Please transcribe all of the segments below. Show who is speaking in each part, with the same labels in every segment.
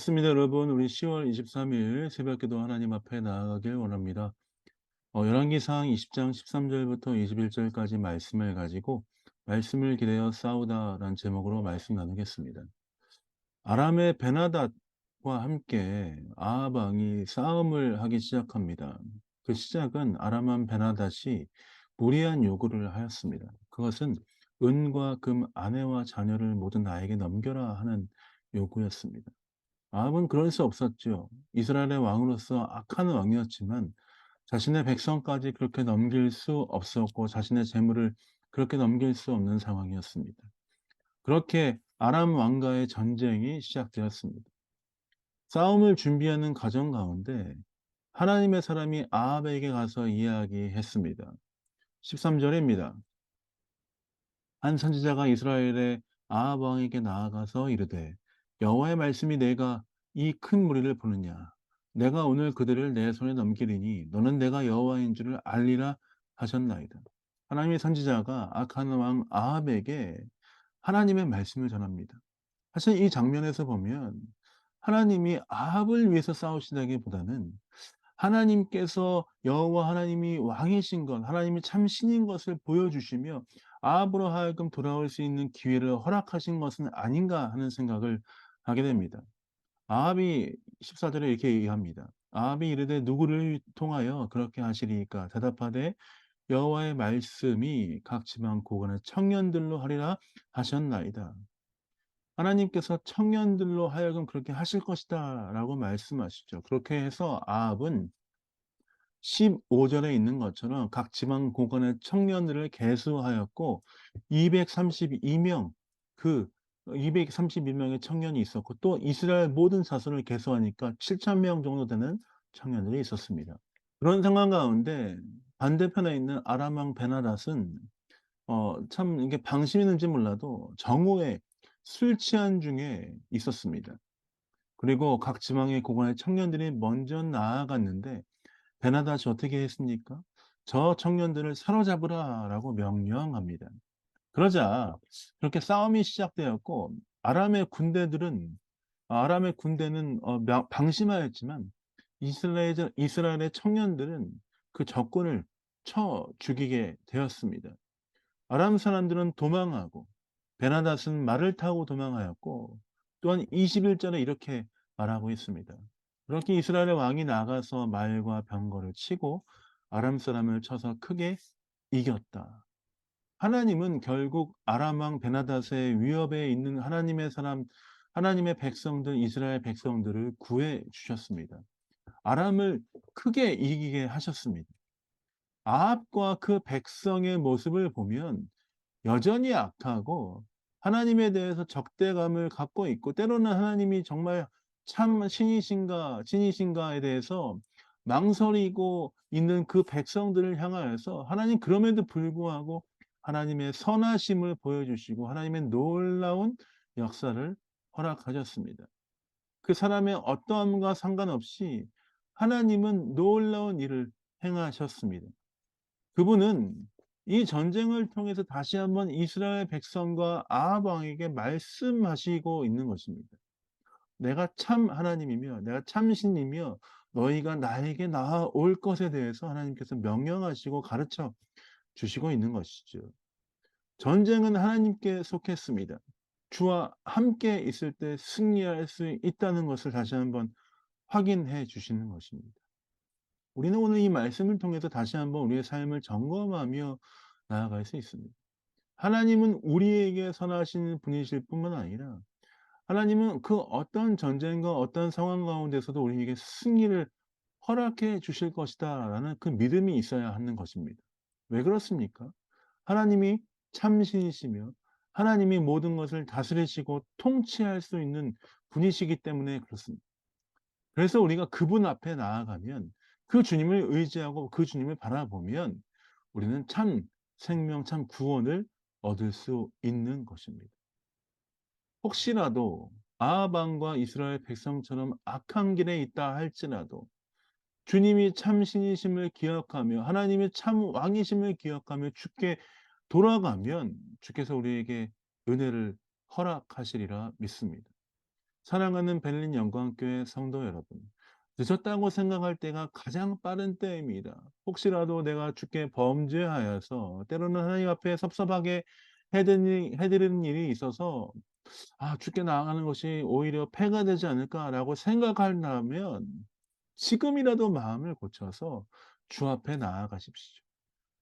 Speaker 1: 반갑습니다, 여러분. 우리 10월 23일 새벽기도 하나님 앞에 나아가길 원합니다. 열왕기상 20장 13절부터 21절까지 말씀을 가지고 말씀을 기대어 싸우다라는 제목으로 말씀 나누겠습니다. 아람의 베나닷과 함께 아합 왕이 싸움을 하기 시작합니다. 그 시작은 아람 왕 베나닷이 무리한 요구를 하였습니다. 그것은 은과 금, 아내와 자녀를 모두 나에게 넘겨라 하는 요구였습니다. 아합은 그럴 수 없었죠. 이스라엘의 왕으로서 악한 왕이었지만 자신의 백성까지 그렇게 넘길 수 없었고 자신의 재물을 그렇게 넘길 수 없는 상황이었습니다. 그렇게 아람 왕과의 전쟁이 시작되었습니다. 싸움을 준비하는 과정 가운데 하나님의 사람이 아합에게 가서 이야기했습니다. 13절입니다. 한 선지자가 이스라엘의 아합 왕에게 나아가서 이르되 여호와의 말씀이 내가 이 큰 무리를 보느냐 내가 오늘 그들을 내 손에 넘기리니 너는 내가 여호와인 줄을 알리라 하셨나이다. 하나님의 선지자가 악한 왕 아합에게 하나님의 말씀을 전합니다. 사실 이 장면에서 보면 하나님이 아합을 위해서 싸우시다기보다는 하나님께서 여호와 하나님이 왕이신 것, 하나님이 참 신인 것을 보여주시며 아합으로 하여금 돌아올 수 있는 기회를 허락하신 것은 아닌가 하는 생각을 하게 됩니다. 아합이 14절에 이렇게 얘기합니다. 아합이 이르되 누구를 통하여 그렇게 하시리이까 대답하되 여호와의 말씀이 각 지방 고관의 청년들로 하리라 하셨나이다. 하나님께서 청년들로 하여금 그렇게 하실 것이다 라고 말씀하시죠. 그렇게 해서 아합은 15절에 있는 것처럼 각 지방 고관의 청년들을 계수하였고 232명 그 232명의 청년이 있었고 또 이스라엘 모든 자손을 계수하니까 7,000명 정도 되는 청년들이 있었습니다. 그런 상황 가운데 반대편에 있는 아람 왕 베나닷은 참 이게 방심했는지 몰라도 정오에 술 취한 중에 있었습니다. 그리고 각 지방의 고관의 청년들이 먼저 나아갔는데 베나닷이 어떻게 했습니까? "저 청년들을 사로잡으라."라고 명령합니다. 그러자 그렇게 싸움이 시작되었고 아람의 군대는 방심하였지만 이스라엘의 청년들은 그 적군을 쳐 죽이게 되었습니다. 아람 사람들은 도망하고 베나닷은 말을 타고 도망하였고 또한 21절에 이렇게 말하고 있습니다. 그렇게 이스라엘의 왕이 나가서 말과 병거를 치고 아람 사람을 쳐서 크게 이겼다. 하나님은 결국 아람 왕 베나닷의 위협에 있는 하나님의 백성들, 이스라엘 백성들을 구해 주셨습니다. 아람을 크게 이기게 하셨습니다. 아합과 그 백성의 모습을 보면 여전히 악하고 하나님에 대해서 적대감을 갖고 있고 때로는 하나님이 정말 참 신이신가에 대해서 망설이고 있는 그 백성들을 향하여서 하나님 그럼에도 불구하고 하나님의 선하심을 보여주시고 하나님의 놀라운 역사를 허락하셨습니다. 그 사람의 어떠함과 상관없이 하나님은 놀라운 일을 행하셨습니다. 그분은 이 전쟁을 통해서 다시 한번 이스라엘 백성과 아합 왕에게 말씀하시고 있는 것입니다. 내가 참 하나님이며 내가 참 신이며 너희가 나에게 나아올 것에 대해서 하나님께서 명령하시고 가르쳐 주시고 있는 것이죠. 전쟁은 하나님께 속했습니다. 주와 함께 있을 때 승리할 수 있다는 것을 다시 한번 확인해 주시는 것입니다. 우리는 오늘 이 말씀을 통해서 다시 한번 우리의 삶을 점검하며 나아갈 수 있습니다. 하나님은 우리에게 선하신 분이실 뿐만 아니라 하나님은 그 어떤 전쟁과 어떤 상황 가운데서도 우리에게 승리를 허락해 주실 것이다 라는 그 믿음이 있어야 하는 것입니다. 왜 그렇습니까? 하나님이 참신이시며 하나님이 모든 것을 다스리시고 통치할 수 있는 분이시기 때문에 그렇습니다. 그래서 우리가 그분 앞에 나아가면 그 주님을 의지하고 그 주님을 바라보면 우리는 참 생명, 참 구원을 얻을 수 있는 것입니다. 혹시라도 아합 왕과 이스라엘 백성처럼 악한 길에 있다 할지라도 주님이 참 신이심을 기억하며 하나님이 참 왕이심을 기억하며 주께 돌아가면 주께서 우리에게 은혜를 허락하시리라 믿습니다. 사랑하는 베를린 영광교회 성도 여러분, 늦었다고 생각할 때가 가장 빠른 때입니다. 혹시라도 내가 주께 범죄하여서 때로는 하나님 앞에 섭섭하게 해드리는 일이 있어서 주께 나아가는 것이 오히려 패가 되지 않을까라고 생각한다면 지금이라도 마음을 고쳐서 주 앞에 나아가십시오.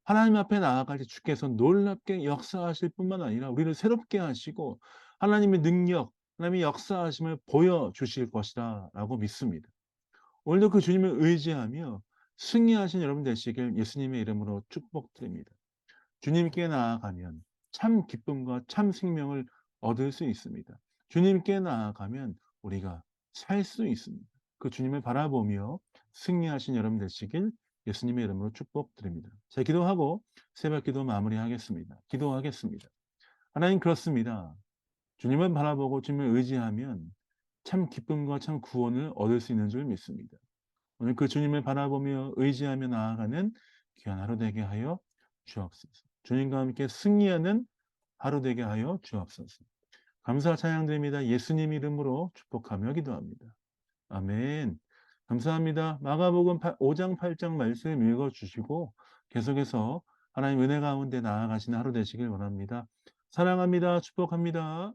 Speaker 1: 하나님 앞에 나아갈 때 주께서 놀랍게 역사하실 뿐만 아니라 우리를 새롭게 하시고 하나님의 능력, 하나님의 역사하심을 보여주실 것이다라고 믿습니다. 오늘도 그 주님을 의지하며 승리하신 여러분 되시길 예수님의 이름으로 축복드립니다. 주님께 나아가면 참 기쁨과 참 생명을 얻을 수 있습니다. 주님께 나아가면 우리가 살 수 있습니다. 그 주님을 바라보며 승리하신 여러분 되시길 예수님의 이름으로 축복드립니다. 자, 기도하고 새벽 기도 마무리하겠습니다. 기도하겠습니다. 하나님, 그렇습니다. 주님을 바라보고 주님을 의지하면 참 기쁨과 참 구원을 얻을 수 있는 줄 믿습니다. 오늘 그 주님을 바라보며 의지하며 나아가는 귀한 하루 되게 하여 주옵소서. 주님과 함께 승리하는 하루 되게 하여 주옵소서. 감사 찬양드립니다. 예수님 이름으로 축복하며 기도합니다. 아멘. 감사합니다. 마가복음 5장 8장 말씀 읽어주시고 계속해서 하나님 은혜 가운데 나아가시는 하루 되시길 원합니다. 사랑합니다. 축복합니다.